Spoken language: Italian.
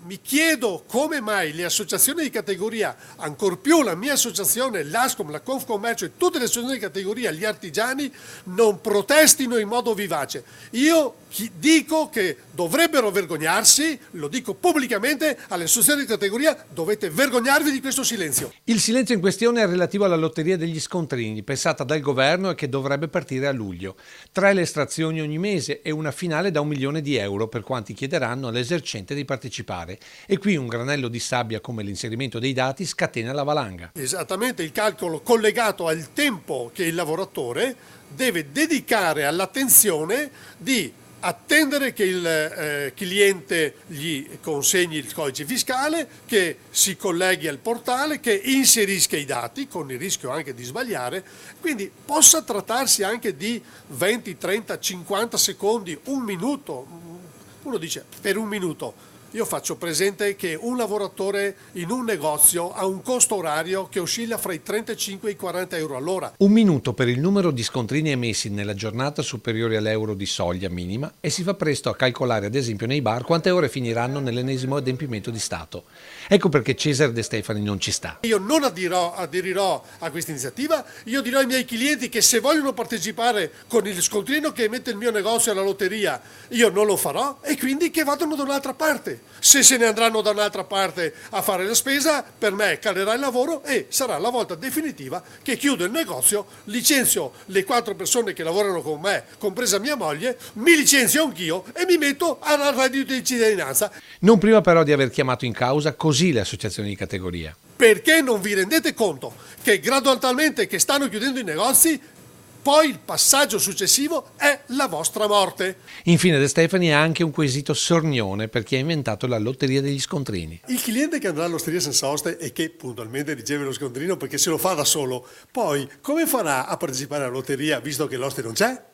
mi chiedo come mai le associazioni di categoria, ancor più la mia associazione, l'ASCOM, la Confcommercio e tutte le associazioni di categoria, gli artigiani, non protestino in modo vivace. Io dico che dovrebbero vergognarsi, lo dico pubblicamente alle associazioni di categoria, dovete vergognarvi di questo silenzio. Il silenzio in questione è relativo alla lotteria degli scontrini, pensata dal governo e che dovrebbe partire a luglio. 3 le estrazioni ogni mese e una finale da €1.000.000 per quanti chiederanno all'esercente di partecipare. E qui un granello di sabbia come l'inserimento dei dati scatena la valanga. Esattamente il calcolo collegato al tempo che il lavoratore deve dedicare all'attenzione di attendere che il cliente gli consegni il codice fiscale, che si colleghi al portale, che inserisca i dati, con il rischio anche di sbagliare, quindi possa trattarsi anche di 20, 30, 50 secondi, un minuto. Uno dice per un minuto. Io faccio presente che un lavoratore in un negozio ha un costo orario che oscilla fra i 35 e i 40 euro all'ora. Un minuto per il numero di scontrini emessi nella giornata superiore all'euro di soglia minima e si fa presto a calcolare ad esempio nei bar quante ore finiranno nell'ennesimo adempimento di Stato. Ecco perché Cesare De Stefani non ci sta. Io non aderirò a questa iniziativa, io dirò ai miei clienti che se vogliono partecipare con il scontrino che emette il mio negozio alla lotteria, io non lo farò e quindi che vadano da un'altra parte. Se se ne andranno da un'altra parte a fare la spesa, per me calerà il lavoro e sarà la volta definitiva che chiudo il negozio, licenzio le 4 persone che lavorano con me, compresa mia moglie, mi licenzio anch'io e mi metto al reddito di cittadinanza. Non prima però di aver chiamato in causa così le associazioni di categoria. Perché non vi rendete conto che gradualmente che stanno chiudendo i negozi, poi il passaggio successivo è la vostra morte. Infine De Stefani ha anche un quesito sornione per chi ha inventato la lotteria degli scontrini. Il cliente che andrà all'osteria senza soste e che puntualmente riceve lo scontrino perché se lo fa da solo, poi come farà a partecipare alla lotteria visto che l'oste non c'è?